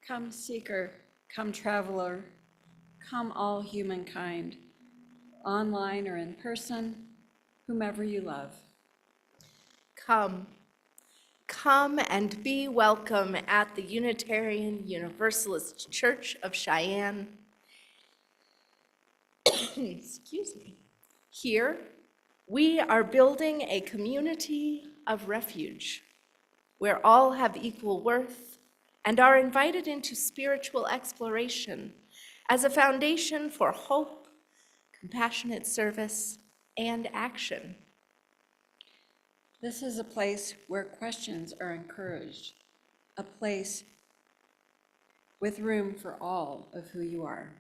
Come seeker, come traveler, come all humankind, online or in person, whomever you love. Come, come and be welcome at the Unitarian Universalist Church of Cheyenne. Excuse me. Here, we are building a community of refuge where all have equal worth and are invited into spiritual exploration as a foundation for hope, compassionate service, and action. This is a place where questions are encouraged, a place with room for all of who you are.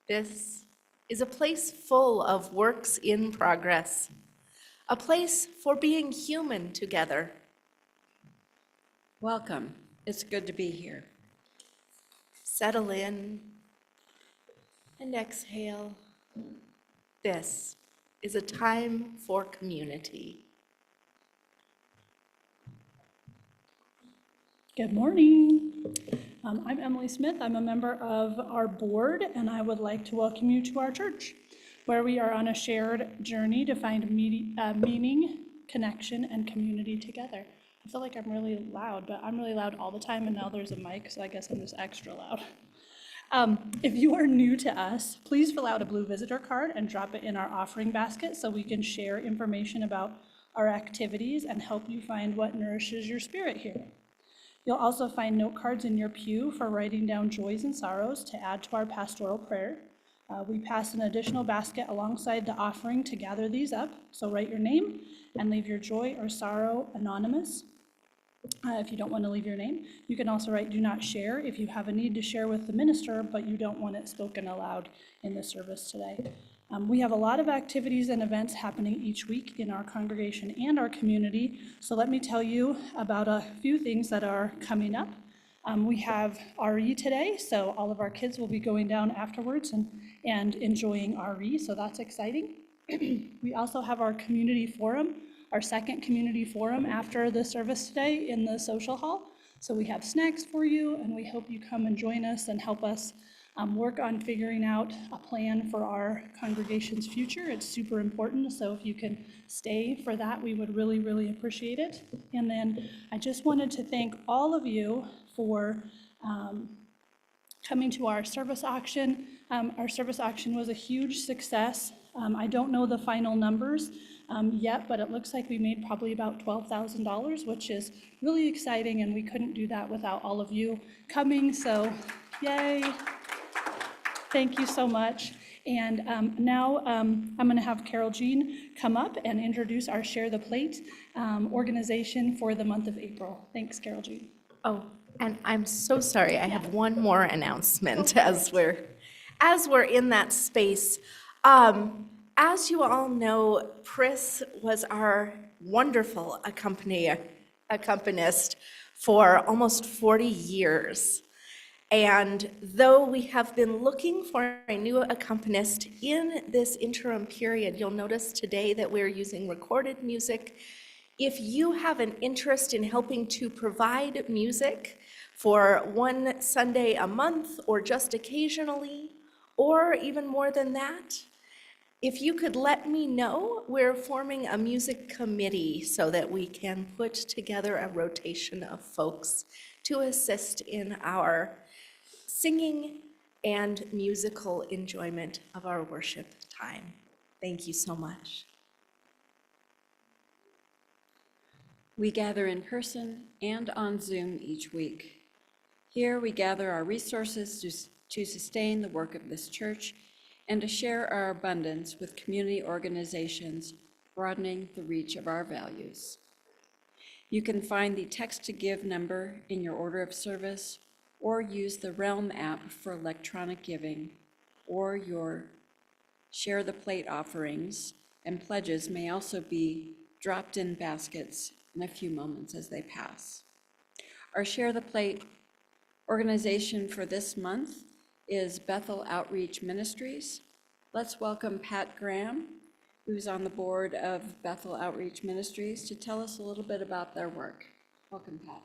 This is a place full of works in progress, a place for being human together. Welcome. It's good to be here. Settle in and exhale. This is a time for community. Good morning. I'm Emily Smith. I'm a member of our board, and I would like to welcome you to our church, where we are on a shared journey to find meaning, connection, and community together. I feel like I'm really loud, but I'm really loud all the time, and now there's a mic, so I guess I'm just extra loud. If you are new to us, please fill out a blue visitor card and drop it in our offering basket so we can share information about our activities and help you find what nourishes your spirit here. You'll also find note cards in your pew for writing down joys and sorrows to add to our pastoral prayer. We pass an additional basket alongside the offering to gather these up, so write your name and leave your joy or sorrow anonymous. If you don't want to leave your name, you can also write do not share if you have a need to share with the minister, but you don't want it spoken aloud in the service today. We have a lot of activities and events happening each week in our congregation and our community, so let me tell you about a few things that are coming up. We have RE today, so all of our kids will be going down afterwards and enjoying RE, so that's exciting. We also have our community forum, our second community forum after the service today in the social hall. So we have snacks for you, and we hope you come and join us and help us work on figuring out a plan for our congregation's future. It's super important, so if you can stay for that, we would really, really appreciate it. And then I just wanted to thank all of you for coming to our service auction. Our service auction was a huge success. I don't know the final numbers yet, but it looks like we made probably about $12,000, which is really exciting, and we couldn't do that without all of you coming, so yay. Thank you so much. And now I'm going to have Carol Jean come up and introduce our Share the Plate organization for the month of April. Thanks, Carol Jean. Oh, and I'm so sorry, I have one more announcement as we're in that space. As you all know, Pris was our wonderful accompanist for almost 40 years. And though we have been looking for a new accompanist in this interim period, you'll notice today that we're using recorded music. If you have an interest in helping to provide music for one Sunday a month or just occasionally, or even more than that, if you could let me know, we're forming a music committee so that we can put together a rotation of folks to assist in our singing and musical enjoyment of our worship time. Thank you so much. We gather in person and on Zoom each week. Here we gather our resources to sustain the work of this church and to share our abundance with community organizations, broadening the reach of our values. You can find the text to give number in your order of service, or use the Realm app for electronic giving, or your Share the Plate offerings and pledges may also be dropped in baskets in a few moments as they pass. Our Share the Plate organization for this month is Bethel Outreach Ministries. Let's welcome Pat Graham, who's on the board of Bethel Outreach Ministries, to tell us a little bit about their work. Welcome, Pat.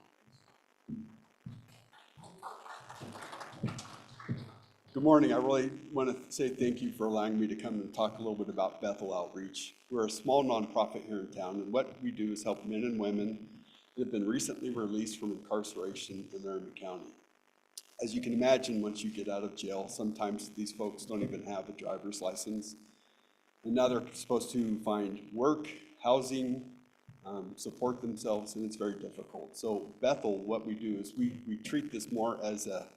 Good morning. I really want to say thank you for allowing me to come and talk a little bit about Bethel Outreach. We're a small nonprofit here in town, and what we do is help men and women that have been recently released from incarceration in Laramie County. As you can imagine, once you get out of jail, sometimes these folks don't even have a driver's license. And now they're supposed to find work, housing, support themselves, and it's very difficult. So Bethel, what we do is we treat this more as a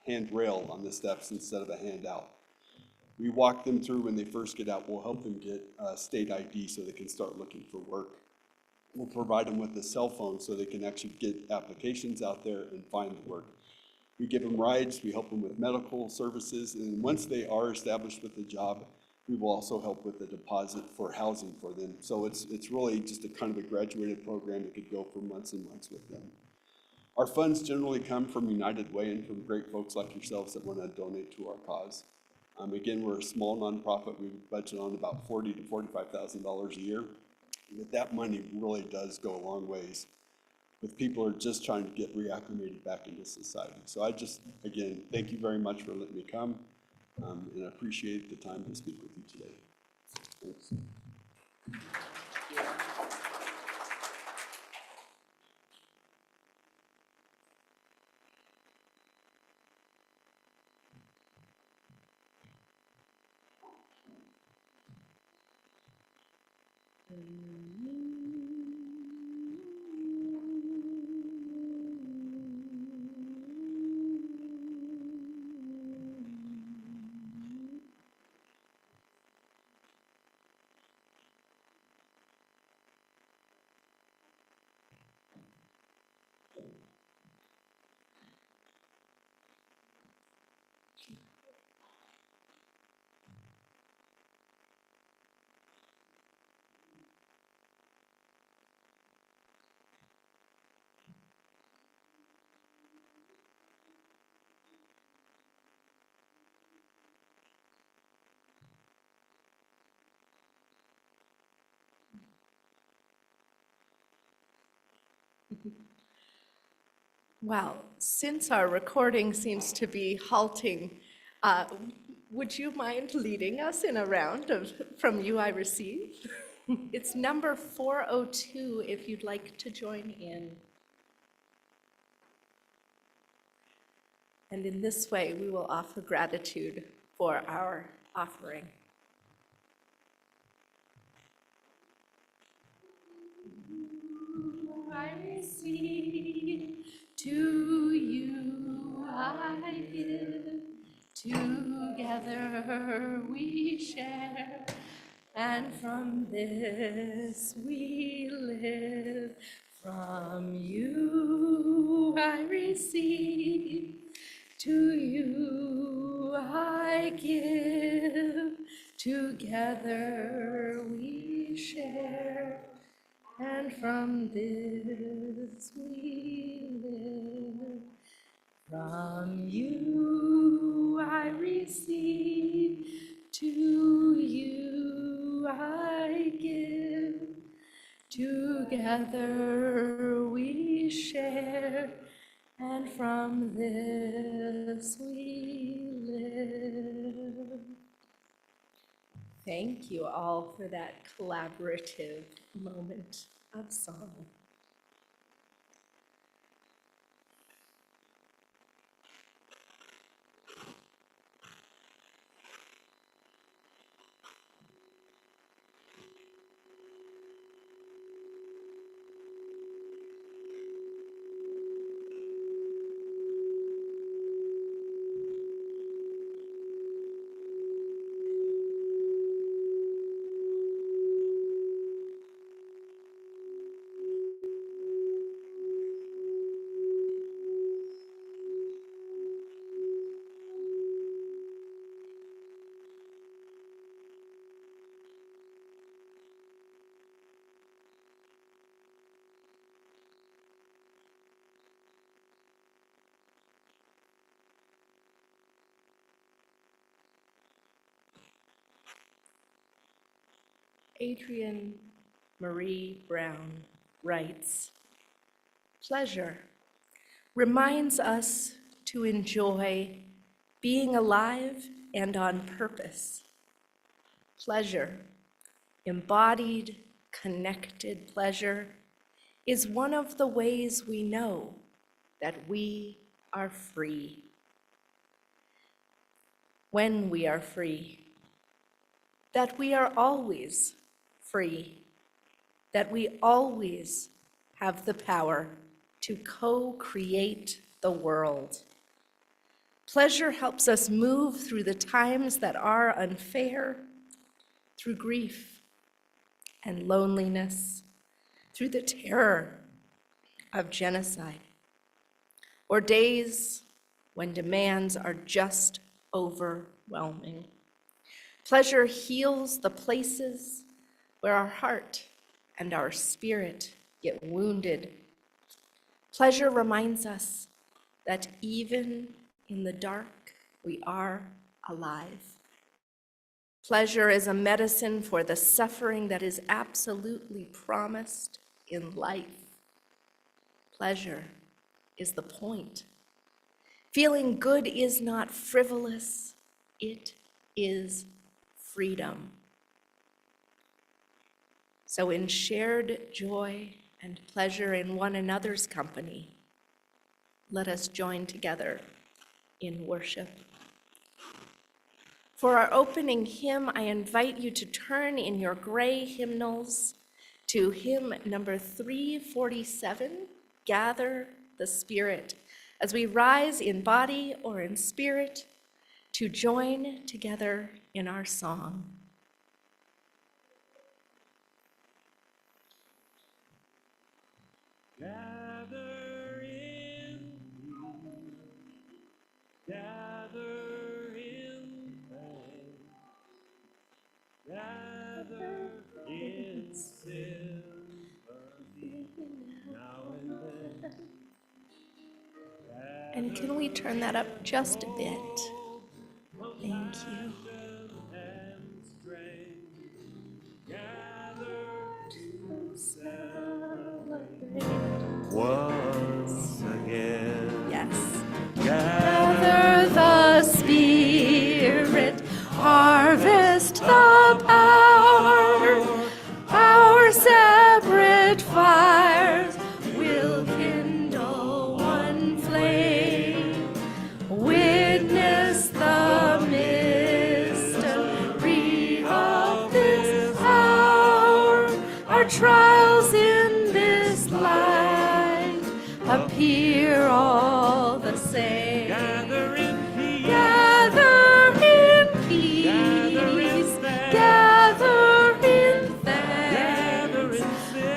handrail on the steps instead of a handout. We walk them through when they first get out. We'll help them get state ID so they can start looking for work. We'll provide them with a cell phone so they can actually get applications out there and find work. We give them rides, we help them with medical services, and once they are established with a job, we will also help with the deposit for housing for them. So it's really just a kind of a graduated program that could go for months and months with them. Our funds generally come from United Way and from great folks like yourselves that want to donate to our cause. Again, we're a small nonprofit. We budget on about $40,000 to $45,000 a year. But that money really does go a long ways with people who are just trying to get reacclimated back into society. So I just, again, thank you very much for letting me come, and I appreciate the time to speak with you today. Thanks. Well, since our recording seems to be halting, would you mind leading us in a round of From You I Receive? It's number 402 if you'd like to join in. And in this way, we will offer gratitude for our offering. I receive, to you I give, together we share, and from this we live. From you I receive, to you I give, together we share, and from this we live. From you I receive, to you I give, together we share, and from this we live. Thank you all for that collaborative moment of song. Adrienne Marie Brown writes, "Pleasure reminds us to enjoy being alive and on purpose. Pleasure, embodied, connected pleasure, is one of the ways we know that we are free. When we are free, that we are always free, that we always have the power to co-create the world. Pleasure helps us move through the times that are unfair, through grief and loneliness, through the terror of genocide, or days when demands are just overwhelming. Pleasure heals the places where our heart and our spirit get wounded. Pleasure reminds us that even in the dark, we are alive. Pleasure is a medicine for the suffering that is absolutely promised in life. Pleasure is the point. Feeling good is not frivolous, it is freedom. So in shared joy and pleasure in one another's company, let us join together in worship. For our opening hymn, I invite you to turn in your gray hymnals to hymn number 347, Gather the Spirit, as we rise in body or in spirit to join together in our song. Gather in peace, gather in faith, gather in sympathy now and then. And can we turn that up just a bit? Thank you. And strength, gather to celebrate once again. Yes. Gather the Spirit, harvest the power. Our separate fires will kindle one flame. Witness the mystery of this hour. Our trials in this light appear all the same. gather in peace, Gather in peace, gather in gather in thanks, gather in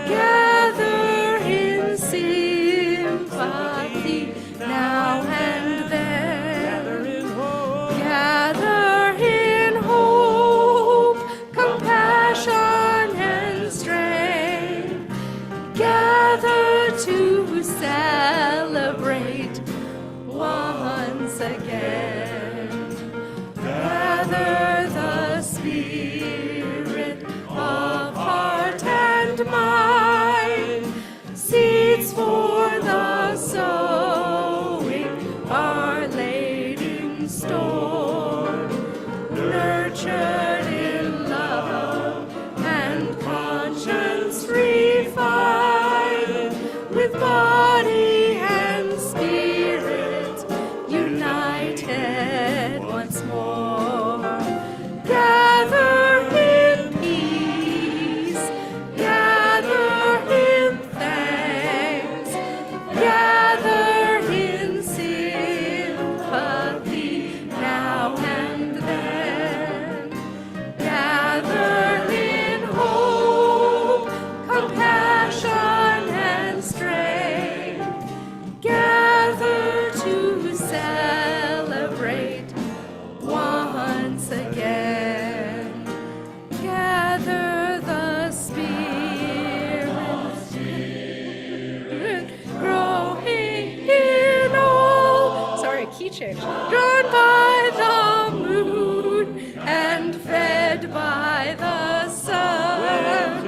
gather in sympathy now and then, gather in hope, gather in hope, compassion and strength, gather to celebrate once again. Gather the Spirit of heart and mind, seeds for the sowing are laid in store, nurtured in love and conscience refined, with body and spirit united once more. Gather in peace, gather in thanks, gather in sympathy now and then, gather in hope, compassion and strength, gather to celebrate once again. Gather the Spirit, growing in all. Sorry, key change. Drawn by the moon and fed by the sun.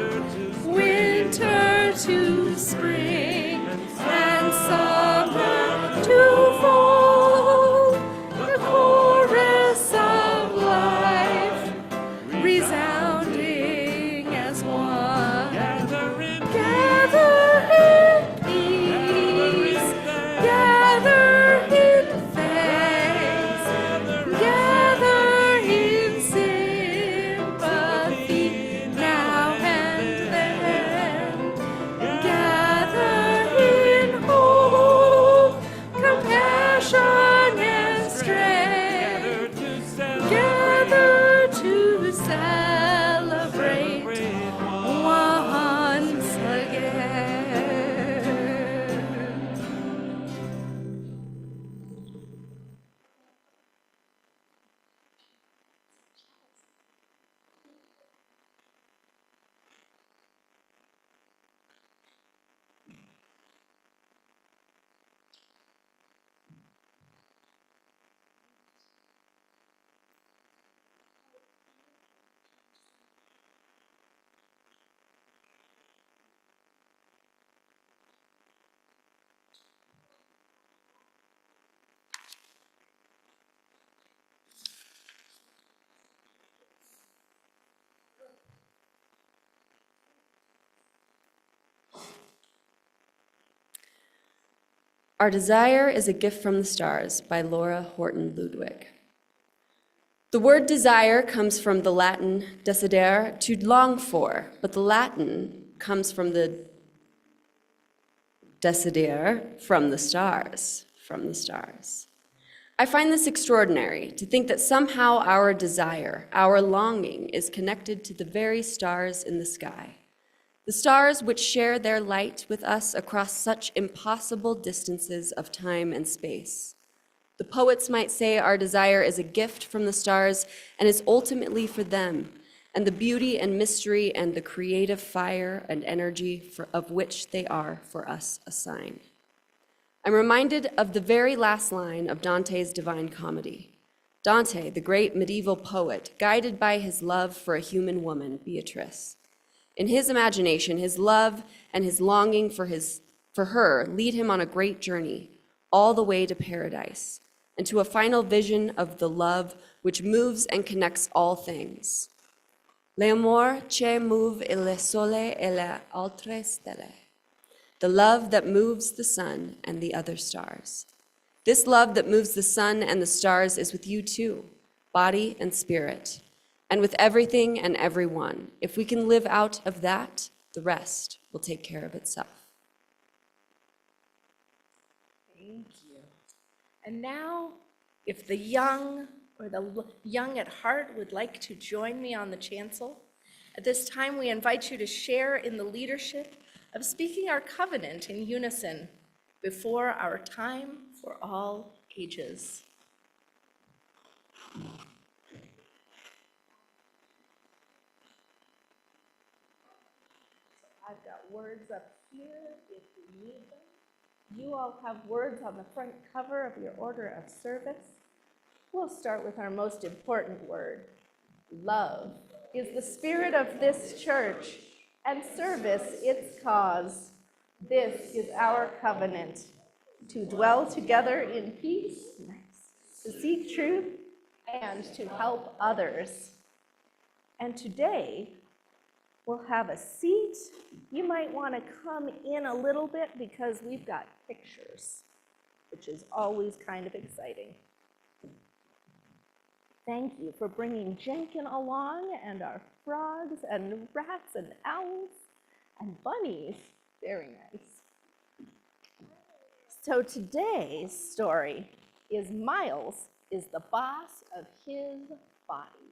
Winter to spring and summer to fall. The core in thanks, gather in sympathy now and then, gather in hope, compassion and strength, gather to celebrate once again. Our Desire is a Gift from the Stars by Laura Horton Ludwig. The word desire comes from the Latin desidere, to long for, but the Latin comes from the desidere, from the stars, from the stars. I find this extraordinary, to think that somehow our desire, our longing, is connected to the very stars in the sky. The stars which share their light with us across such impossible distances of time and space. The poets might say our desire is a gift from the stars and is ultimately for them, and the beauty and mystery and the creative fire and energy of which they are for us a sign. I'm reminded of the very last line of Dante's Divine Comedy. Dante, the great medieval poet, guided by his love for a human woman, Beatrice. In his imagination, his love and his longing for her lead him on a great journey, all the way to paradise, and to a final vision of the love which moves and connects all things. L'amour che move il sole e le altre stelle. The love that moves the sun and the other stars. This love that moves the sun and the stars is with you too, body and spirit, and with everything and everyone. If we can live out of that, the rest will take care of itself. Thank you. And now, if the young or the young at heart would like to join me on the chancel, at this time we invite you to share in the leadership of speaking our covenant in unison before our time for all ages. I've got words up here if you need them. You all have words on the front cover of your order of service. We'll start with our most important word. Love is the spirit of this church, and service its cause. This is our covenant, to dwell together in peace, to seek truth, and to help others. And today, we'll have a seat. You might want to come in a little bit because we've got pictures, which is always kind of exciting. Thank you for bringing Jenkin along and our frogs and rats and owls and bunnies. Very nice. So today's story is Miles is the boss of his body.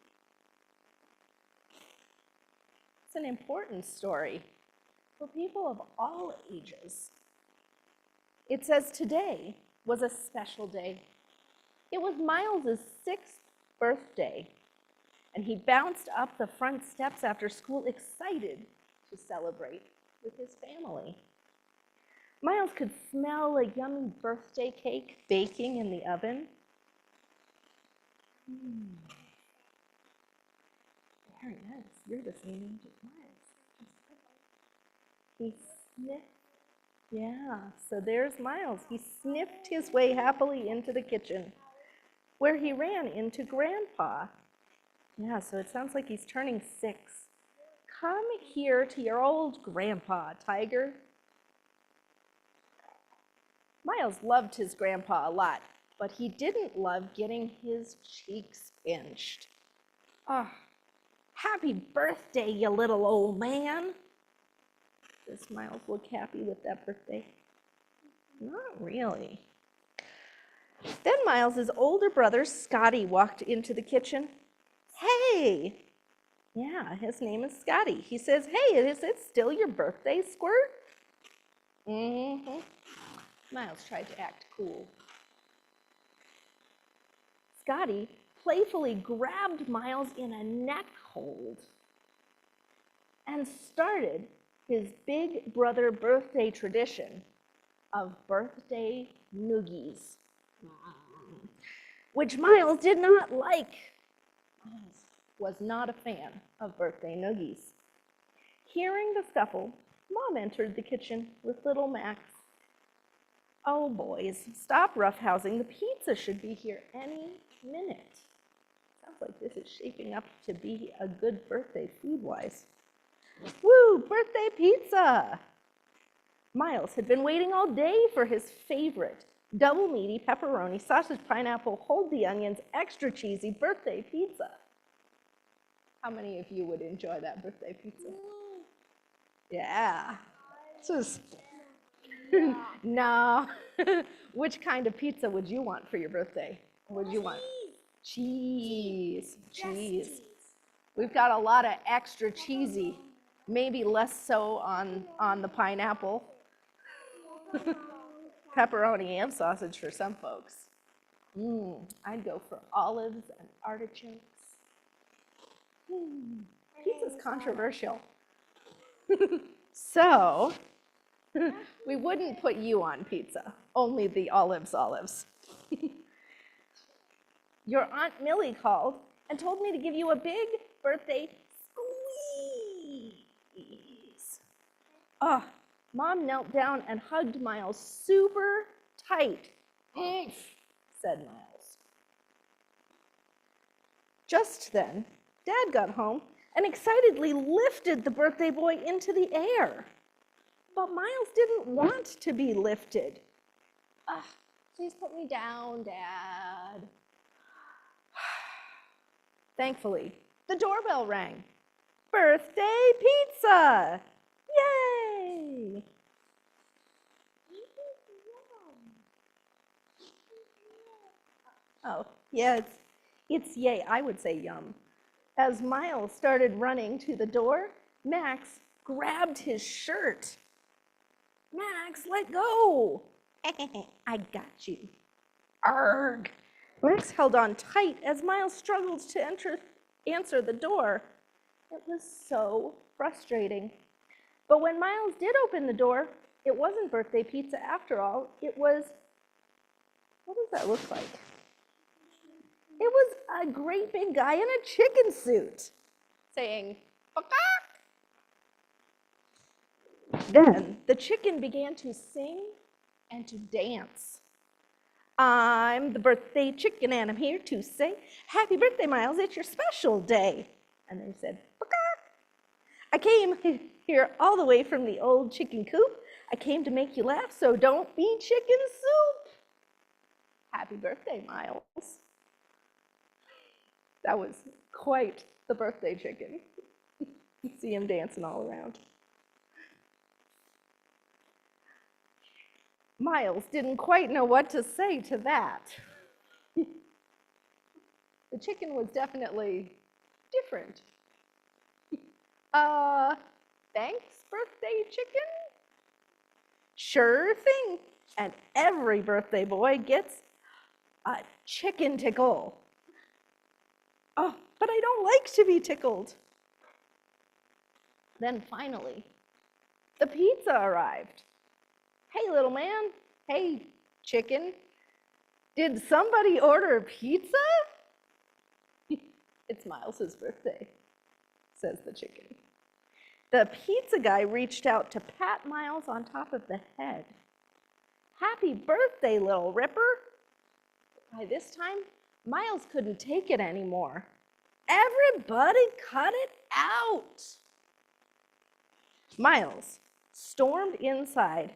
It's an important story for people of all ages. It says today was a special day. It was Miles's 6th birthday, and he bounced up the front steps after school excited to celebrate with his family. Miles could smell a yummy birthday cake baking in the oven. Very nice. You're the same age as Miles. He sniffed. Yeah, so there's Miles. He sniffed his way happily into the kitchen, where he ran into Grandpa. Yeah, so it sounds like he's turning 6. Come here to your old grandpa, Tiger. Miles loved his grandpa a lot, but he didn't love getting his cheeks pinched. Oh, happy birthday, you little old man. Does Miles look happy with that birthday? Not really. Then Miles's older brother, Scotty, walked into the kitchen. Hey! Yeah, his name is Scotty. He says, hey, is it still your birthday, Squirt? Mm-hmm. Miles tried to act cool. Scotty playfully grabbed Miles in a neck hold and started his big brother birthday tradition of birthday noogies, which Miles did not like. Miles was not a fan of birthday noogies. Hearing the scuffle, Mom entered the kitchen with little Max. Oh, boys, stop roughhousing. The pizza should be here any minute. Sounds like this is shaping up to be a good birthday food-wise. Woo, birthday pizza! Miles had been waiting all day for his favorite double meaty pepperoni, sausage, pineapple, hold the onions, extra cheesy birthday pizza. How many of you would enjoy that birthday pizza? Yeah. This is no. Which kind of pizza would you want for your birthday? What would you want? Cheese. Cheese. We've got a lot of extra cheesy, maybe less so on the pineapple. Pepperoni and sausage for some folks. I'd go for olives and artichokes. Pizza's controversial. So, we wouldn't put you on pizza, only the olives. Your Aunt Millie called and told me to give you a big birthday squeeze. Oh, Mom knelt down and hugged Miles super tight. Said Miles. Just then, Dad got home and excitedly lifted the birthday boy into the air. But Miles didn't want to be lifted. Please put me down, Dad. Thankfully, the doorbell rang. Birthday pizza! Yay! Oh, yeah, it's yay. I would say yum. As Miles started running to the door, Max grabbed his shirt. Max, let go. I got you. Arg. Max held on tight as Miles struggled to answer the door. It was so frustrating. But when Miles did open the door, it wasn't birthday pizza after all. It was, what does that look like? It was a great big guy in a chicken suit saying, "Quack." Then the chicken began to sing and to dance. I'm the birthday chicken and I'm here to say, happy birthday, Miles, it's your special day. And they said, "Quack." I came here all the way from the old chicken coop. I came to make you laugh, so don't be chicken soup. Happy birthday, Miles. That was quite the birthday chicken. You see him dancing all around. Miles didn't quite know what to say to that. The chicken was definitely different. Thanks, birthday chicken? Sure thing. And every birthday boy gets a chicken tickle. Oh, but I don't like to be tickled. Then finally, the pizza arrived. Hey, little man. Hey, chicken. Did somebody order pizza? It's Miles's birthday, says the chicken. The pizza guy reached out to pat Miles on top of the head. Happy birthday, little ripper. By this time, Miles couldn't take it anymore. Everybody cut it out. Miles stormed inside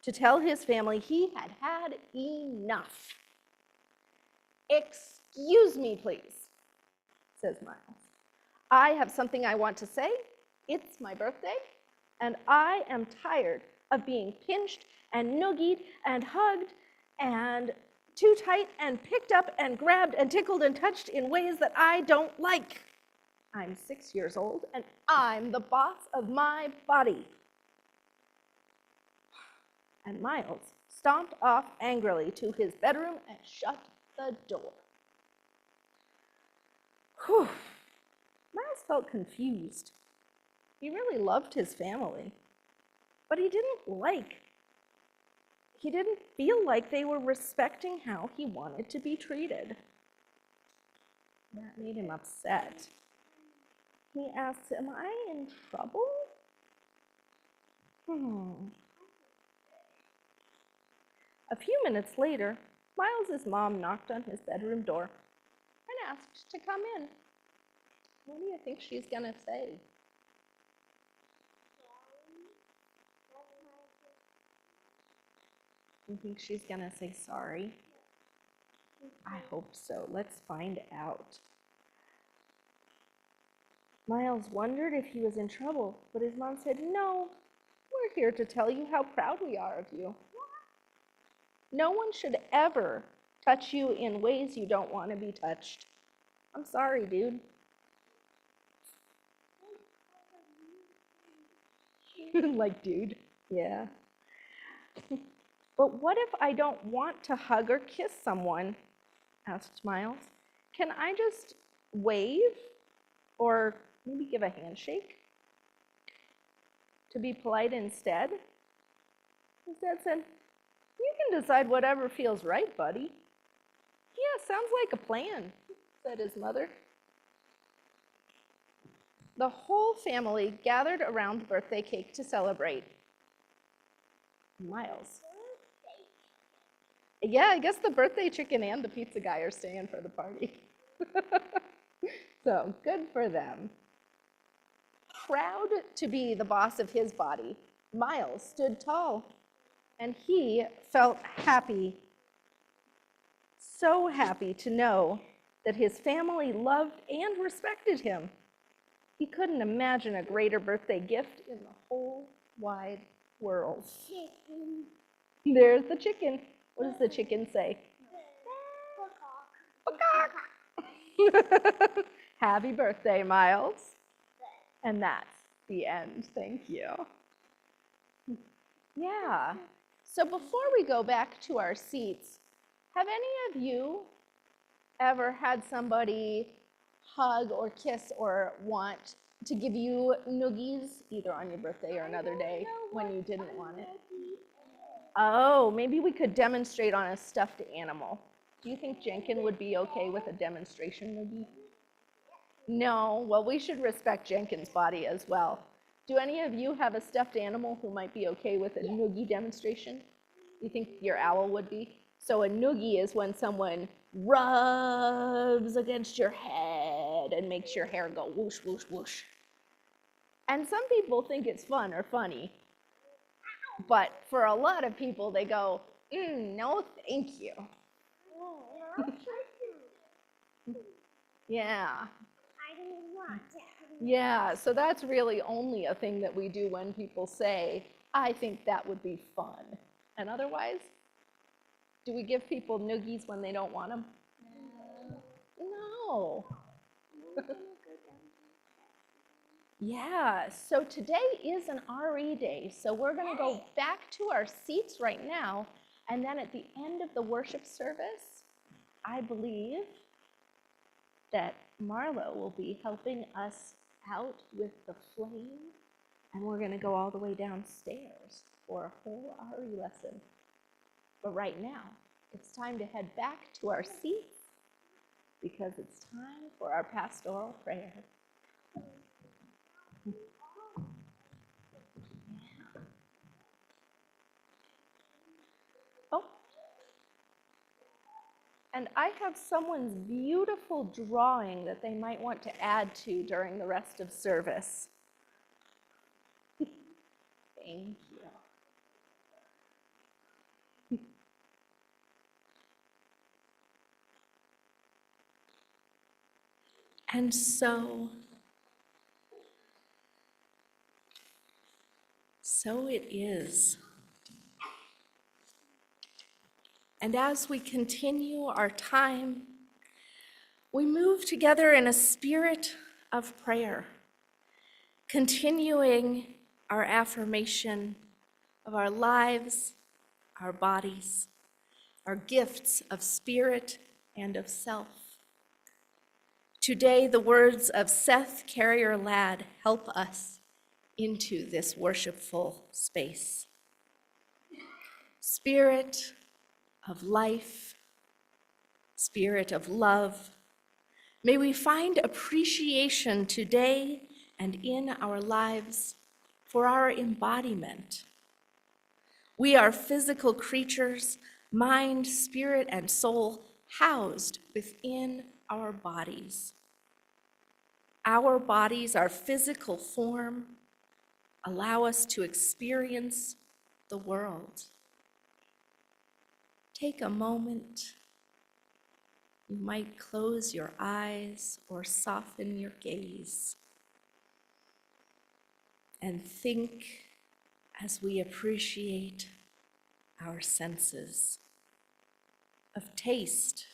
to tell his family he had had enough. "Excuse me, please," says Miles. "I have something I want to say. It's my birthday, and I am tired of being pinched and noogied and hugged and too tight and picked up and grabbed and tickled and touched in ways that I don't like. I'm 6 years old, and I'm the boss of my body." And Miles stomped off angrily to his bedroom and shut the door. Whew. Miles felt confused. He really loved his family, but he didn't feel like they were respecting how he wanted to be treated. That made him upset. He asked, "Am I in trouble?" A few minutes later, Miles's mom knocked on his bedroom door and asked to come in. What do you think she's gonna say? You think she's gonna say sorry? I hope so. Let's find out. Miles wondered if he was in trouble, but his mom said, "No, we're here to tell you how proud we are of you. No one should ever touch you in ways you don't want to be touched. I'm sorry, dude." Like, dude, yeah. "But what if I don't want to hug or kiss someone?" asked Miles. "Can I just wave or maybe give a handshake to be polite instead?" His dad said, "You can decide whatever feels right, buddy." "Yeah, sounds like a plan," said his mother. The whole family gathered around the birthday cake to celebrate. Miles. Yeah, I guess the birthday chicken and the pizza guy are staying for the party. So, good for them. Proud to be the boss of his body, Miles stood tall, and he felt happy, so happy to know that his family loved and respected him. He couldn't imagine a greater birthday gift in the whole wide world. There's the chicken. What does the chicken say? Peacock. Happy birthday, Miles. And that's the end. Thank you. Yeah. So before we go back to our seats, have any of you ever had somebody hug or kiss or want to give you noogies, either on your birthday or another day when you didn't want it? Oh, maybe we could demonstrate on a stuffed animal. Do you think Jenkin would be okay with a demonstration noogie? No, well, we should respect Jenkin's body as well. Do any of you have a stuffed animal who might be okay with a noogie demonstration? You think your owl would be? So a noogie is when someone rubs against your head and makes your hair go whoosh, whoosh, whoosh. And some people think it's fun or funny. But for a lot of people, they go, no, thank you. Yeah. Yeah, so that's really only a thing that we do when people say, I think that would be fun. And otherwise, do we give people noogies when they don't want them? No. Yeah, so today is an RE day, so we're going to go back to our seats right now, and then at the end of the worship service, I believe that Marlo will be helping us out with the flame, and we're going to go all the way downstairs for a whole RE lesson. But right now, it's time to head back to our seats because it's time for our pastoral prayer. Oh, and I have someone's beautiful drawing that they might want to add to during the rest of service. Thank you. And so it is. And as we continue our time, we move together in a spirit of prayer, continuing our affirmation of our lives, our bodies, our gifts of spirit and of self. Today, the words of Seth Carrier Ladd help us into this worshipful space. Spirit of life, spirit of love, may we find appreciation today and in our lives for our embodiment. We are physical creatures, mind, spirit, and soul housed within our bodies. Our bodies, our physical form, allow us to experience the world. Take a moment. You might close your eyes or soften your gaze and think as we appreciate our senses of taste,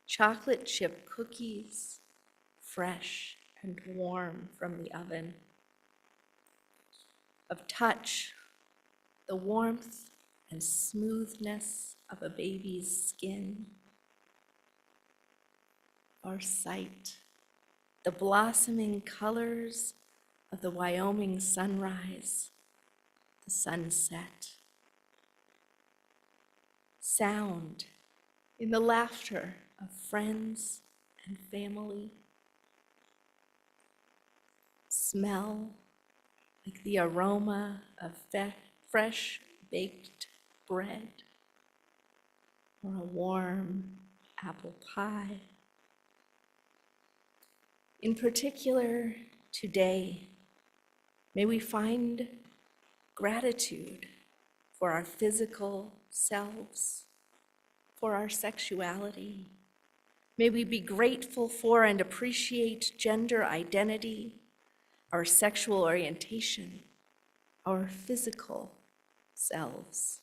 chocolate chip cookies, fresh and warm from the oven, of touch, the warmth and smoothness of a baby's skin, our sight, the blossoming colors of the Wyoming sunrise, the sunset, sound in the laughter of friends and family, smell like the aroma of fresh baked bread or a warm apple pie. In particular, today, may we find gratitude for our physical selves, for our sexuality. May we be grateful for and appreciate gender identity, our sexual orientation, our physical selves.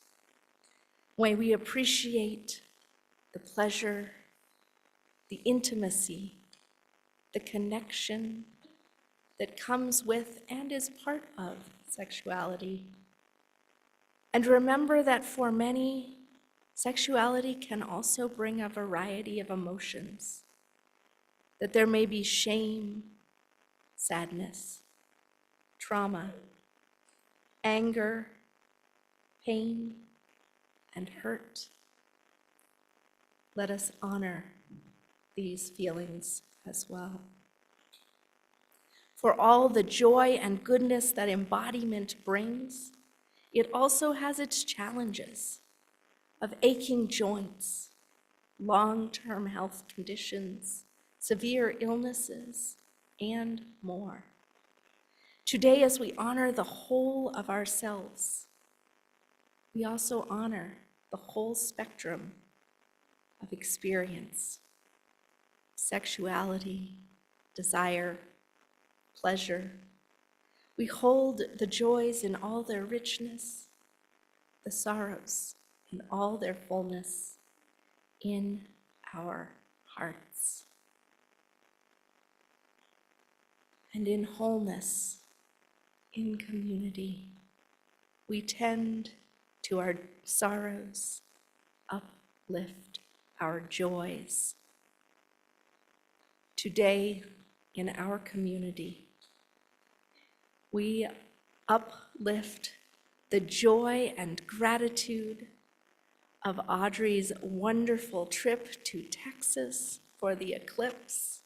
May we appreciate the pleasure, the intimacy, the connection that comes with and is part of sexuality. And remember that for many, sexuality can also bring a variety of emotions, that there may be shame, sadness, trauma, anger, pain, and hurt. Let us honor these feelings as well. For all the joy and goodness that embodiment brings, it also has its challenges of aching joints, long-term health conditions, severe illnesses, and more. Today, as we honor the whole of ourselves, we also honor the whole spectrum of experience, sexuality, desire, pleasure. We hold the joys in all their richness, the sorrows in all their fullness in our hearts. And in wholeness, in community, we tend to our sorrows, uplift our joys. Today, in our community, we uplift the joy and gratitude of Audrey's wonderful trip to Texas for the eclipse,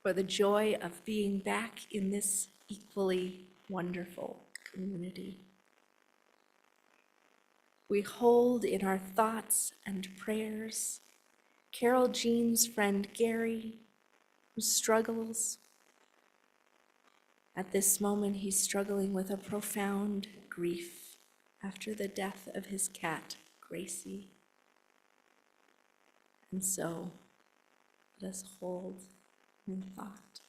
for the joy of being back in this equally wonderful community. We hold in our thoughts and prayers Carol Jean's friend Gary, who struggles. At this moment, he's struggling with a profound grief after the death of his cat, Gracie. And so let us hold in thought.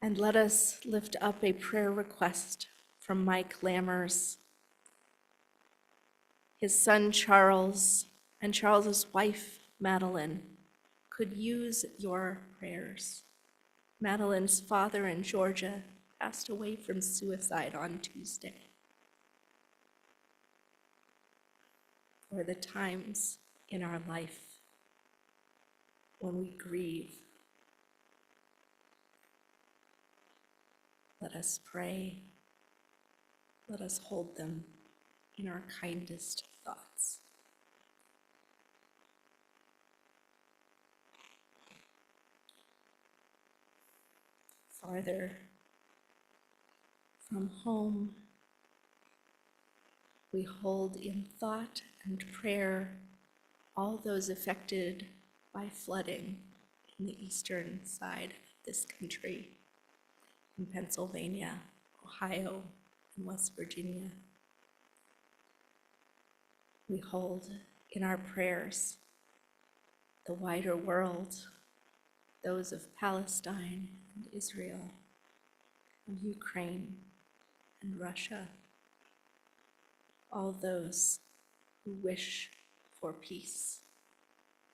And let us lift up a prayer request from Mike Lammers. His son Charles and Charles's wife Madeline could use your prayers. Madeline's father in Georgia passed away from suicide on Tuesday. For the times in our life when we grieve, let us pray. Let us hold them in our kindest thoughts. Farther from home, we hold in thought and prayer all those affected by flooding in the eastern side of this country, in Pennsylvania, Ohio, and West Virginia. We hold in our prayers the wider world, those of Palestine and Israel, and Ukraine and Russia, all those who wish for peace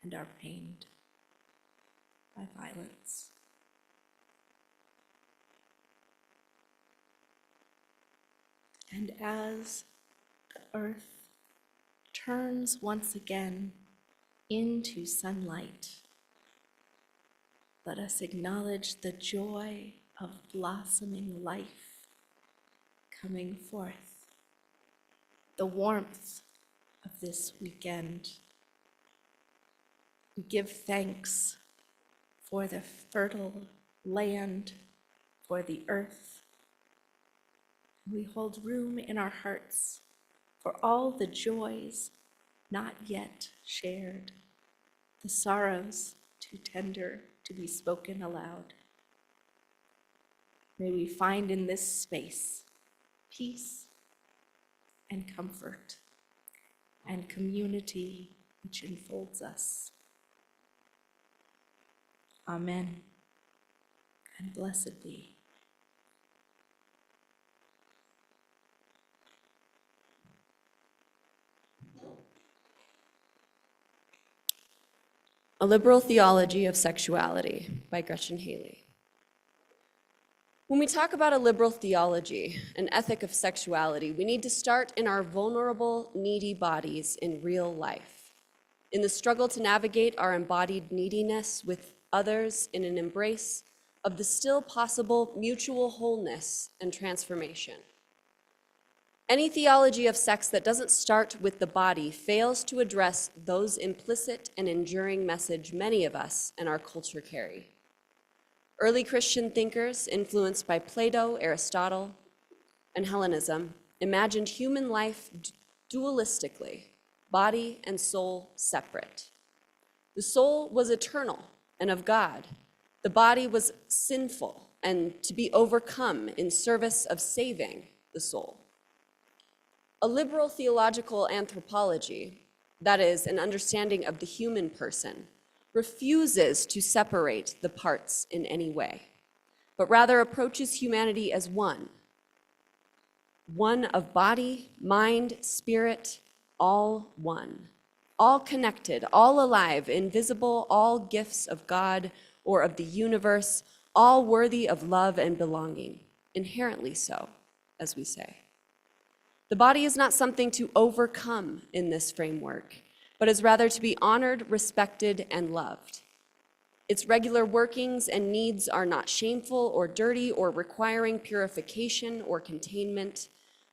and are pained by violence. And as the earth turns once again into sunlight, let us acknowledge the joy of blossoming life coming forth, the warmth of this weekend. We give thanks for the fertile land, for the earth. We hold room in our hearts for all the joys not yet shared, the sorrows too tender to be spoken aloud. May we find in this space peace and comfort and community which enfolds us. Amen, and blessed be. A Liberal Theology of Sexuality by Gretchen Haley. When we talk about a liberal theology, an ethic of sexuality, we need to start in our vulnerable, needy bodies in real life, in the struggle to navigate our embodied neediness with others in an embrace of the still possible mutual wholeness and transformation. Any theology of sex that doesn't start with the body fails to address those implicit and enduring message many of us and our culture carry. Early Christian thinkers, influenced by Plato, Aristotle, and Hellenism, imagined human life dualistically, body and soul separate. The soul was eternal and of God. The body was sinful and to be overcome in service of saving the soul. A liberal theological anthropology, that is, an understanding of the human person, refuses to separate the parts in any way, but rather approaches humanity as one of body, mind, spirit, all one, all connected, all alive, invisible, all gifts of God or of the universe, all worthy of love and belonging, inherently so, as we say. The body is not something to overcome in this framework, but is rather to be honored, respected, and loved. Its regular workings and needs are not shameful or dirty or requiring purification or containment.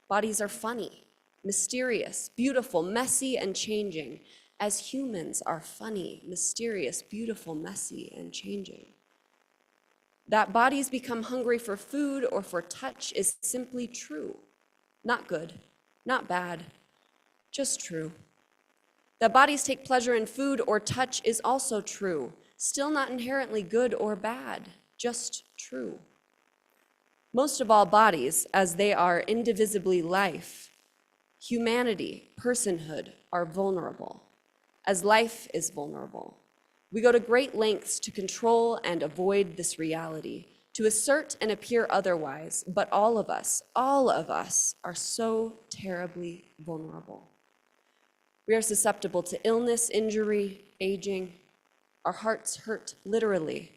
Bodies are funny, mysterious, beautiful, messy, and changing, as humans are funny, mysterious, beautiful, messy, and changing. That bodies become hungry for food or for touch is simply true. Not good, not bad, just true. That bodies take pleasure in food or touch is also true, still not inherently good or bad, just true. Most of all, bodies, as they are indivisibly life, humanity, personhood, are vulnerable. as life is vulnerable. We go to great lengths to control and avoid this reality, to assert and appear otherwise, but all of us are so terribly vulnerable. We are susceptible to illness, injury, aging. Our hearts hurt literally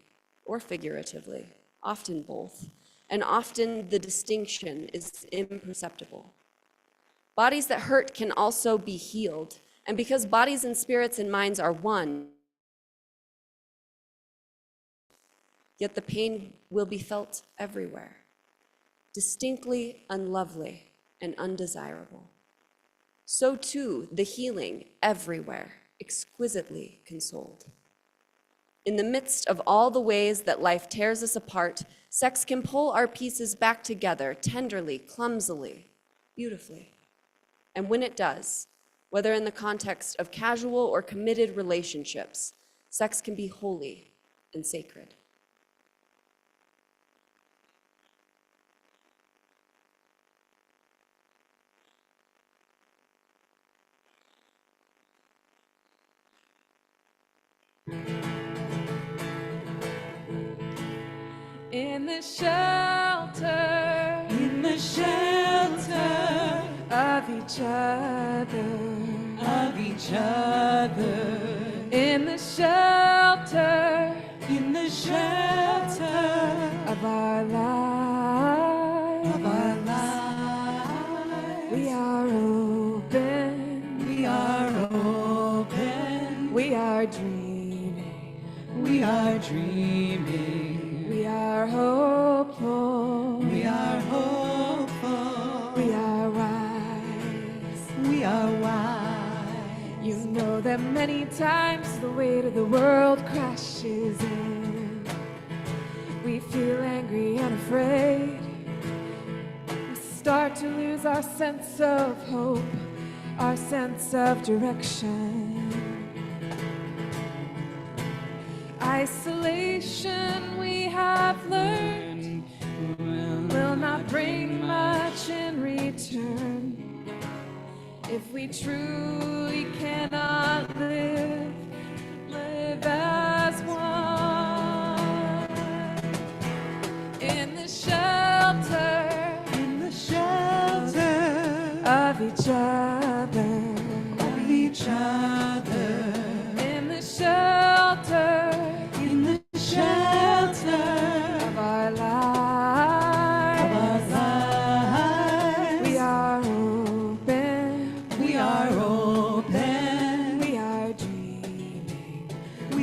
or figuratively, often both, and often the distinction is imperceptible. Bodies that hurt can also be healed, and because bodies and spirits and minds are one, yet the pain will be felt everywhere, distinctly unlovely and undesirable. So too, the healing everywhere, exquisitely consoled. In the midst of all the ways that life tears us apart, sex can pull our pieces back together tenderly, clumsily, beautifully. And when it does, whether in the context of casual or committed relationships, sex can be holy and sacred. In the shelter of each other, in the shelter of our lives, we are open, we are dreaming, we are hopeful, we are wise, You know that many times the weight of the world crashes in. We feel angry and afraid. We start to lose our sense of hope, our sense of direction. Isolation, we have learned, will not bring much in return. If we truly cannot live as one. In the shelter of each other, in the shelter of our lives, we are open, we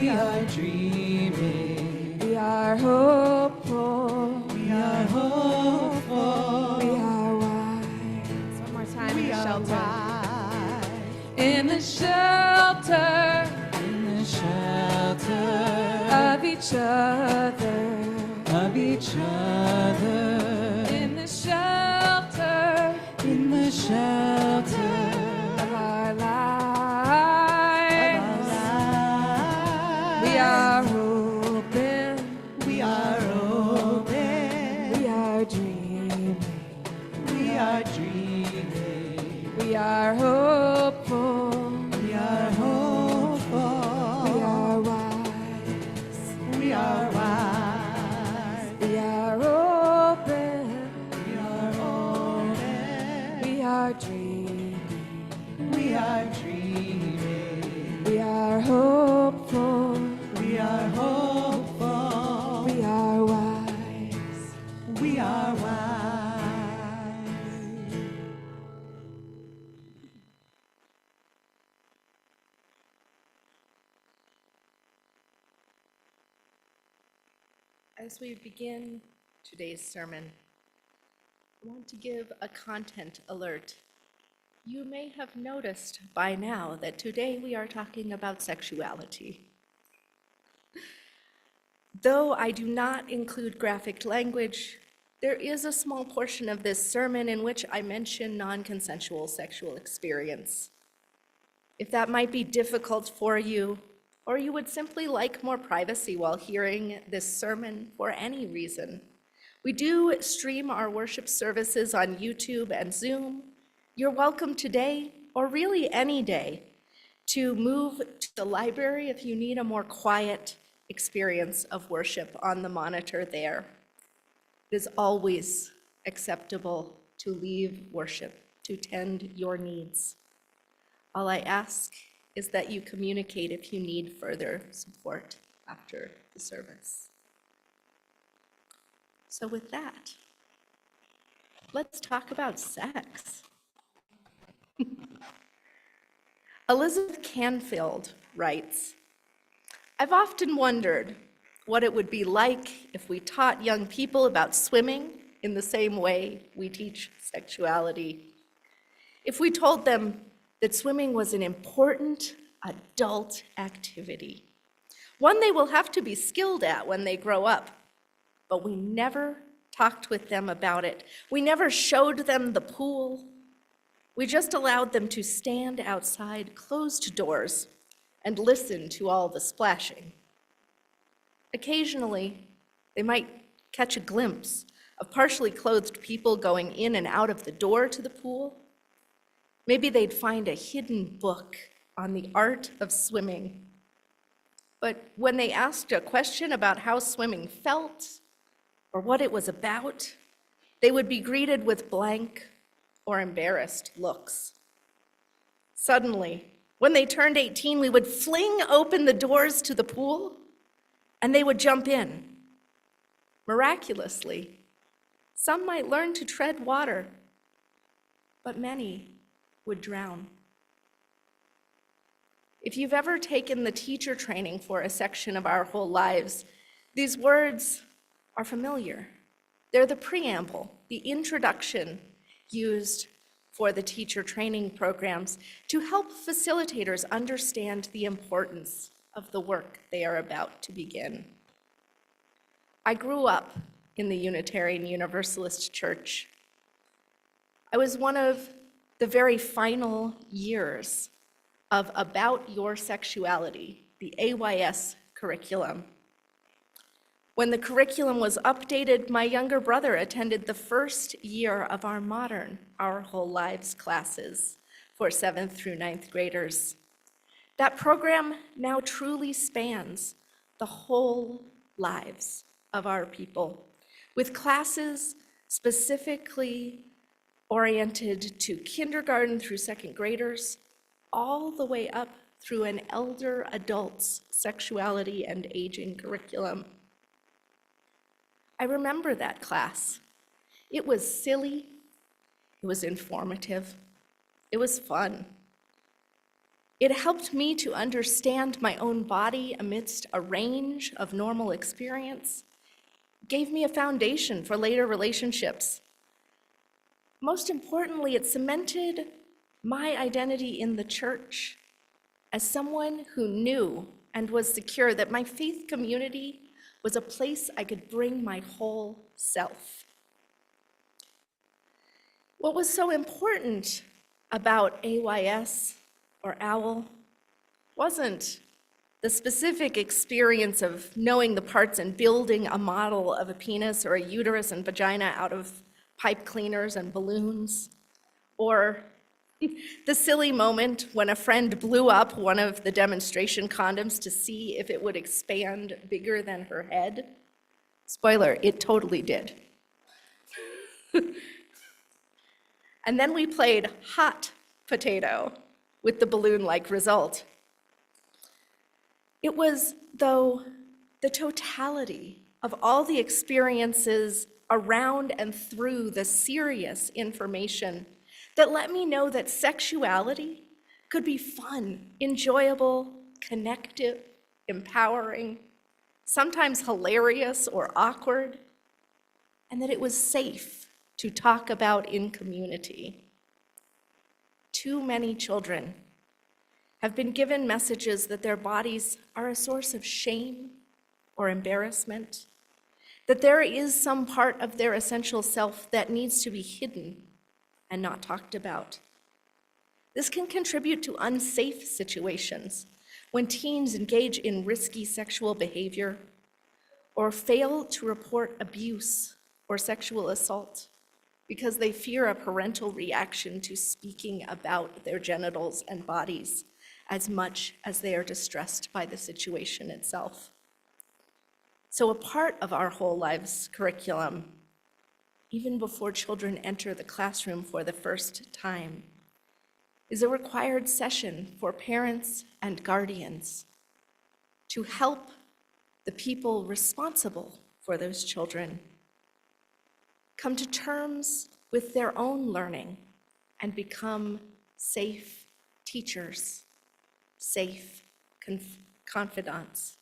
are dreaming, we are hopeful, we are wise. One more time, in the shelter. In the shelter of each other, in the shelter of our lives, we are open, we are dreaming, we are hopeful, we are wise, we are open, we are dreaming, we are hopeful, we are wise, we are wise. As we begin today's sermon, I want to give a content alert. You may have noticed by now that today we are talking about sexuality. Though I do not include graphic language, there is a small portion of this sermon in which I mention non-consensual sexual experience. If that might be difficult for you, or you would simply like more privacy while hearing this sermon for any reason, we do stream our worship services on YouTube and Zoom. You're welcome today, or really any day, to move to the library if you need a more quiet experience of worship on the monitor there. It is always acceptable to leave worship to tend your needs. All I ask is that you communicate if you need further support after the service. So with that, let's talk about sex. Elizabeth Canfield writes, I've often wondered what it would be like if we taught young people about swimming in the same way we teach sexuality. If we told them that swimming was an important adult activity, one they will have to be skilled at when they grow up, but we never talked with them about it. We never showed them the pool. We just allowed them to stand outside closed doors and listen to all the splashing. Occasionally, they might catch a glimpse of partially clothed people going in and out of the door to the pool. Maybe they'd find a hidden book on the art of swimming. But when they asked a question about how swimming felt or what it was about, they would be greeted with blank or embarrassed looks. Suddenly, when they turned 18, we would fling open the doors to the pool and they would jump in. Miraculously, some might learn to tread water, but many would drown. If you've ever taken the teacher training for a section of Our Whole Lives, these words are familiar. They're the preamble, the introduction used for the teacher training programs to help facilitators understand the importance of the work they are about to begin. I grew up in the Unitarian Universalist Church. I was one of the very final years of About Your Sexuality, the AYS curriculum. When the curriculum was updated, my younger brother attended the first year of our modern Our Whole Lives classes for 7th through 9th graders. That program now truly spans the whole lives of our people, with classes specifically oriented to kindergarten through 2nd graders, all the way up through an elder adult's sexuality and aging curriculum. I remember that class. It was silly, it was informative, it was fun. It helped me to understand my own body amidst a range of normal experience, gave me a foundation for later relationships. Most importantly, it cemented my identity in the church as someone who knew and was secure that my faith community was a place I could bring my whole self. What was so important about AYS or OWL wasn't the specific experience of knowing the parts and building a model of a penis or a uterus and vagina out of pipe cleaners and balloons, or the silly moment when a friend blew up one of the demonstration condoms to see if it would expand bigger than her head. Spoiler, it totally did. And then we played hot potato with the balloon-like result. It was, though, the totality of all the experiences around and through the serious information that let me know that sexuality could be fun, enjoyable, connective, empowering, sometimes hilarious or awkward, and that it was safe to talk about in community. Too many children have been given messages that their bodies are a source of shame or embarrassment, that there is some part of their essential self that needs to be hidden and not talked about. This can contribute to unsafe situations when teens engage in risky sexual behavior or fail to report abuse or sexual assault because they fear a parental reaction to speaking about their genitals and bodies as much as they are distressed by the situation itself. So a part of our whole lives curriculum, even before children enter the classroom for the first time, is a required session for parents and guardians to help the people responsible for those children come to terms with their own learning and become safe teachers, safe confidants.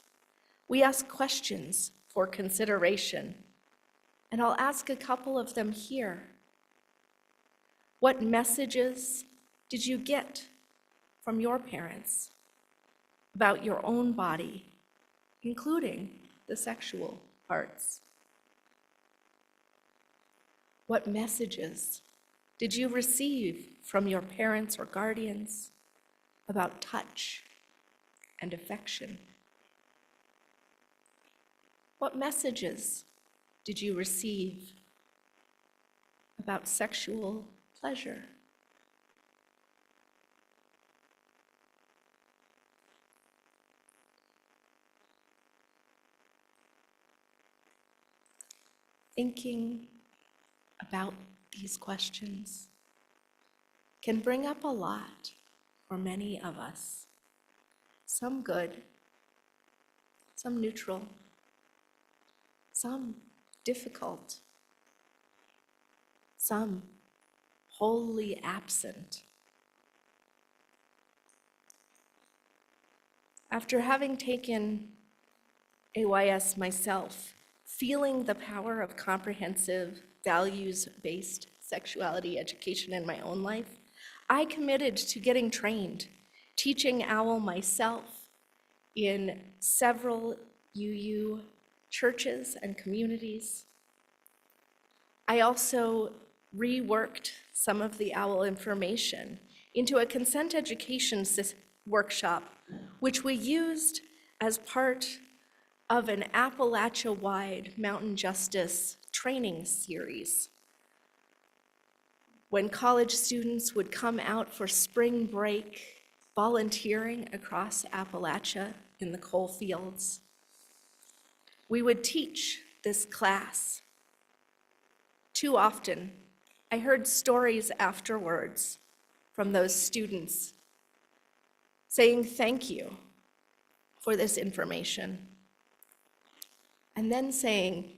We ask questions for consideration, and I'll ask a couple of them here. What messages did you get from your parents about your own body, including the sexual parts? What messages did you receive from your parents or guardians about touch and affection? What messages did you receive about sexual pleasure? Thinking about these questions can bring up a lot for many of us. Some good, some neutral, some difficult, some wholly absent. After having taken AYS myself, feeling the power of comprehensive, values-based sexuality education in my own life, I committed to getting trained, teaching OWL myself in several UU churches and communities. I also reworked some of the OWL information into a consent education workshop, which we used as part of an Appalachia-wide mountain justice training series. When college students would come out for spring break, volunteering across Appalachia in the coal fields, we would teach this class. Too often, I heard stories afterwards from those students saying thank you for this information, and then saying,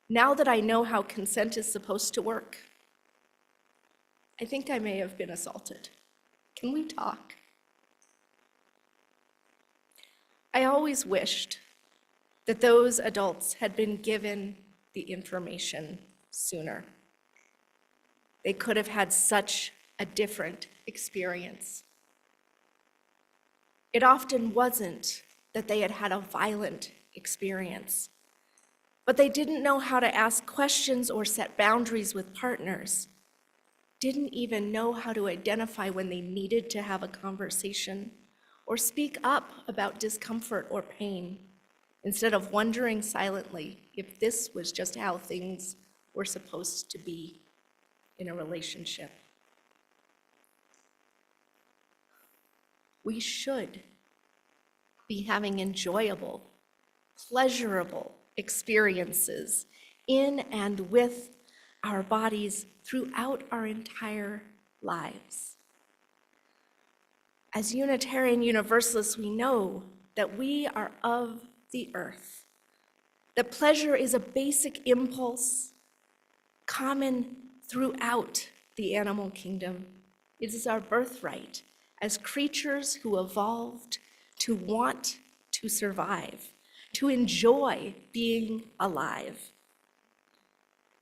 now that I know how consent is supposed to work, I think I may have been assaulted. Can we talk? I always wished that those adults had been given the information sooner. They could have had such a different experience. It often wasn't that they had had a violent experience, but they didn't know how to ask questions or set boundaries with partners, didn't even know how to identify when they needed to have a conversation or speak up about discomfort or pain, instead of wondering silently if this was just how things were supposed to be in a relationship. We should be having enjoyable, pleasurable experiences in and with our bodies throughout our entire lives. As Unitarian Universalists, we know that we are of the earth, that pleasure is a basic impulse common throughout the animal kingdom. It is our birthright as creatures who evolved to want to survive, to enjoy being alive.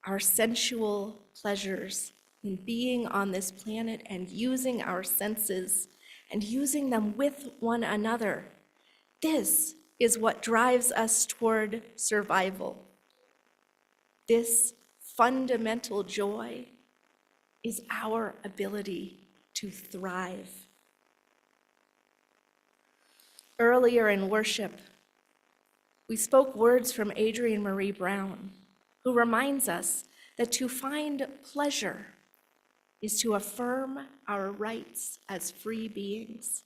Our sensual pleasures in being on this planet and using our senses and using them with one another. This is what drives us toward survival. This fundamental joy is our ability to thrive. Earlier in worship, we spoke words from Adrienne Marie Brown, who reminds us that to find pleasure is to affirm our rights as free beings,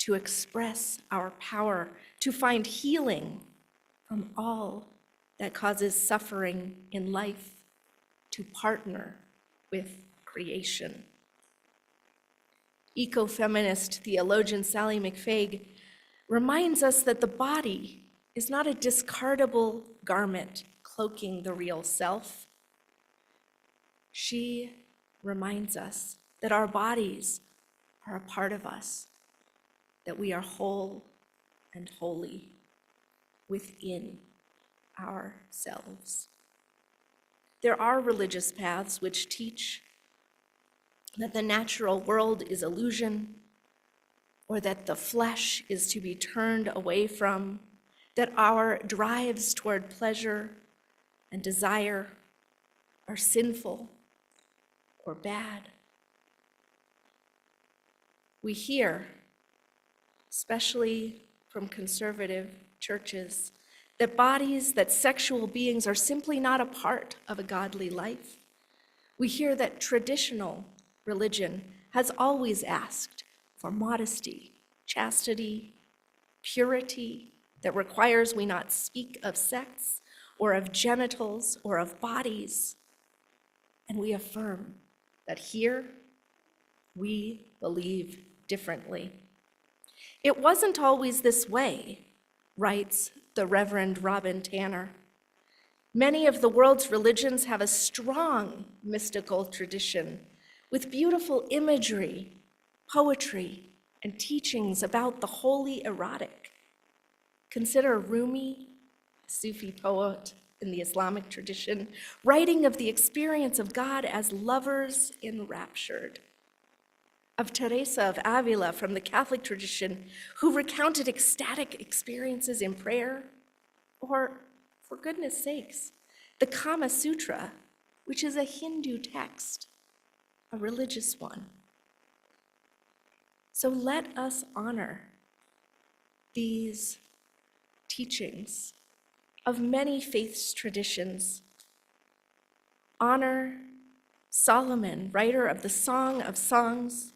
to express our power, to find healing from all that causes suffering in life, to partner with creation. Ecofeminist theologian Sally McFaig reminds us that the body is not a discardable garment cloaking the real self. She reminds us that our bodies are a part of us, that we are whole and holy within ourselves. There are religious paths which teach that the natural world is illusion, or that the flesh is to be turned away from, that our drives toward pleasure and desire are sinful or bad. We hear, especially from conservative churches, that sexual beings are simply not a part of a godly life. We hear that traditional religion has always asked for modesty, chastity, purity, that requires we not speak of sex or of genitals or of bodies. And we affirm that here we believe differently. It wasn't always this way, writes the Reverend Robin Tanner. Many of the world's religions have a strong mystical tradition with beautiful imagery, poetry, and teachings about the holy erotic. Consider Rumi, a Sufi poet in the Islamic tradition, writing of the experience of God as lovers enraptured. Of Teresa of Avila from the Catholic tradition, who recounted ecstatic experiences in prayer, or, for goodness sakes, the Kama Sutra, which is a Hindu text, a religious one. So let us honor these teachings of many faiths traditions. Honor Solomon, writer of the Song of Songs,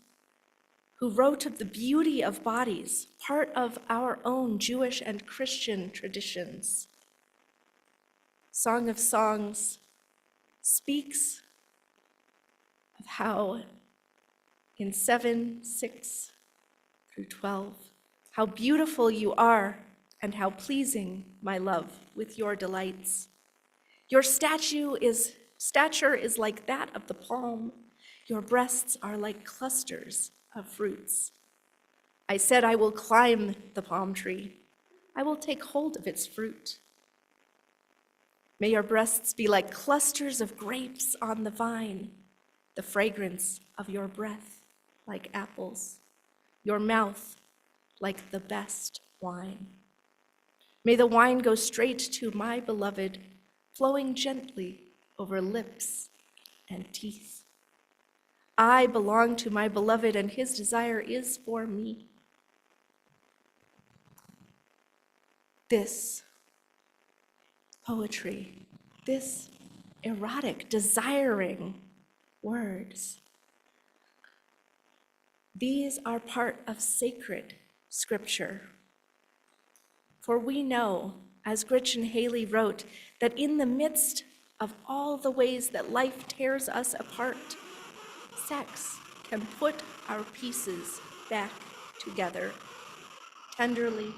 who wrote of the beauty of bodies, part of our own Jewish and Christian traditions. Song of Songs speaks of how in 7:6 through 12, how beautiful you are and how pleasing, my love, with your delights. Your stature is like that of the palm. Your breasts are like clusters of fruits. I said, I will climb the palm tree. I will take hold of its fruit. May your breasts be like clusters of grapes on the vine, the fragrance of your breath like apples, your mouth like the best wine. May the wine go straight to my beloved, flowing gently over lips and teeth. I belong to my beloved, and his desire is for me. This poetry, this erotic, desiring words, these are part of sacred scripture. For we know, as Gretchen Haley wrote, that in the midst of all the ways that life tears us apart, sex can put our pieces back together, tenderly,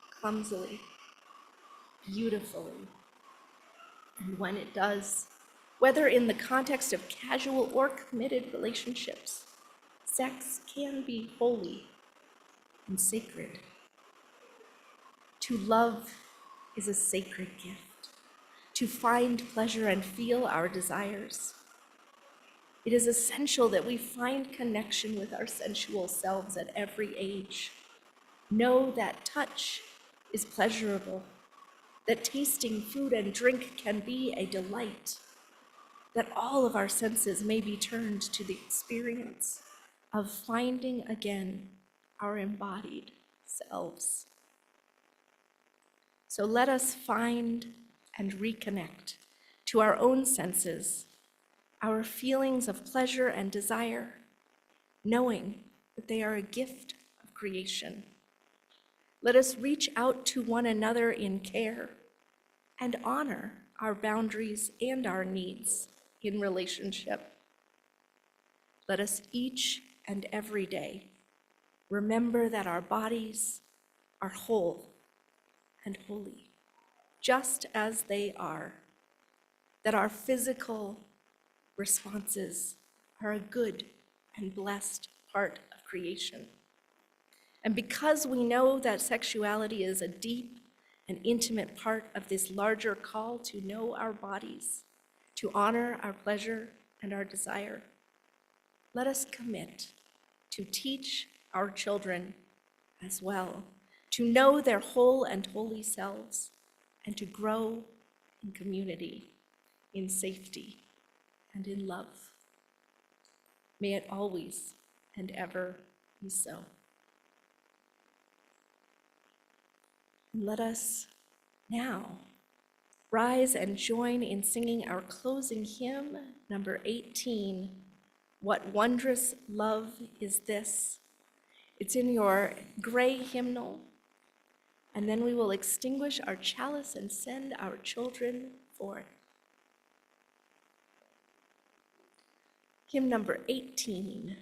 clumsily, beautifully. And when it does, whether in the context of casual or committed relationships, sex can be holy and sacred. To love is a sacred gift. To find pleasure and feel our desires. It is essential that we find connection with our sensual selves at every age. Know that touch is pleasurable, that tasting food and drink can be a delight, that all of our senses may be turned to the experience of finding again our embodied selves. So let us find and reconnect to our own senses, our feelings of pleasure and desire, knowing that they are a gift of creation. Let us reach out to one another in care and honor our boundaries and our needs in relationship. Let us each and every day remember that our bodies are whole and holy, just as they are, that our physical responses are a good and blessed part of creation. And because we know that sexuality is a deep and intimate part of this larger call to know our bodies, to honor our pleasure and our desire, let us commit to teach our children as well, to know their whole and holy selves, and to grow in community, in safety, and in love. May it always and ever be so. And let us now rise and join in singing our closing hymn, number 18, What Wondrous Love Is This? It's in your gray hymnal, and then we will extinguish our chalice and send our children forth. Hymn number 18.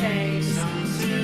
Thanks unto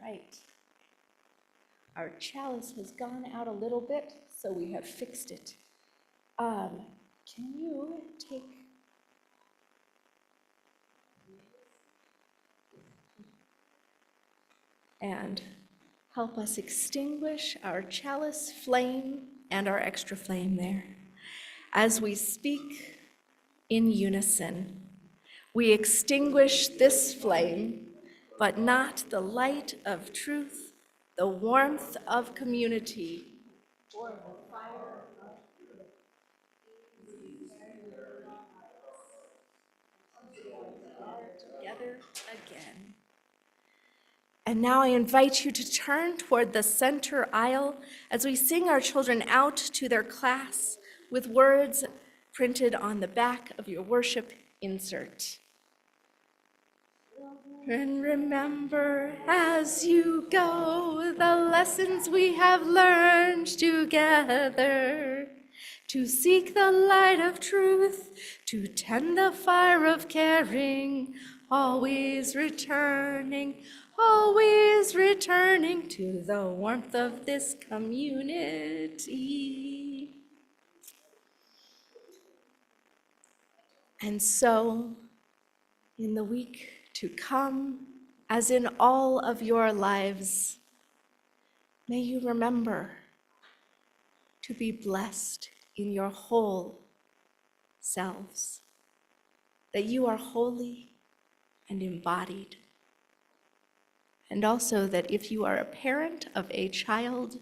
right. Our chalice has gone out a little bit, so we have fixed it. Can you take and help us extinguish our chalice flame and our extra flame there as we speak in unison? We extinguish this flame, but not the light of truth, the warmth of community, or the fire of together again. And now I invite you to turn toward the center aisle as we sing our children out to their class with words printed on the back of your worship insert. And remember as you go the lessons we have learned together, to seek the light of truth, to tend the fire of caring, always returning to the warmth of this community. And so, in the week to come, as in all of your lives, may you remember to be blessed in your whole selves, that you are holy and embodied. And also that if you are a parent of a child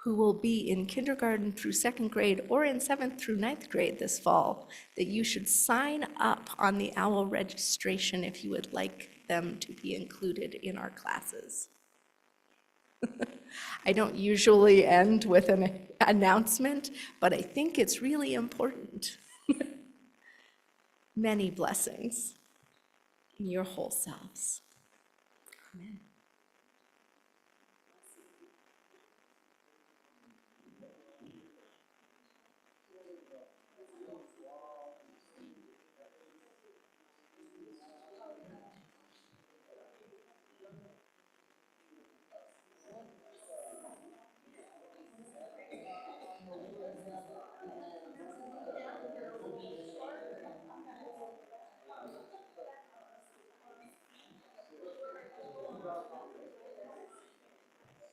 who will be in kindergarten through second grade or in 7th through 9th grade this fall, that you should sign up on the OWL registration if you would like them to be included in our classes. I don't usually end with an announcement, but I think it's really important. Many blessings in your whole selves. Amen.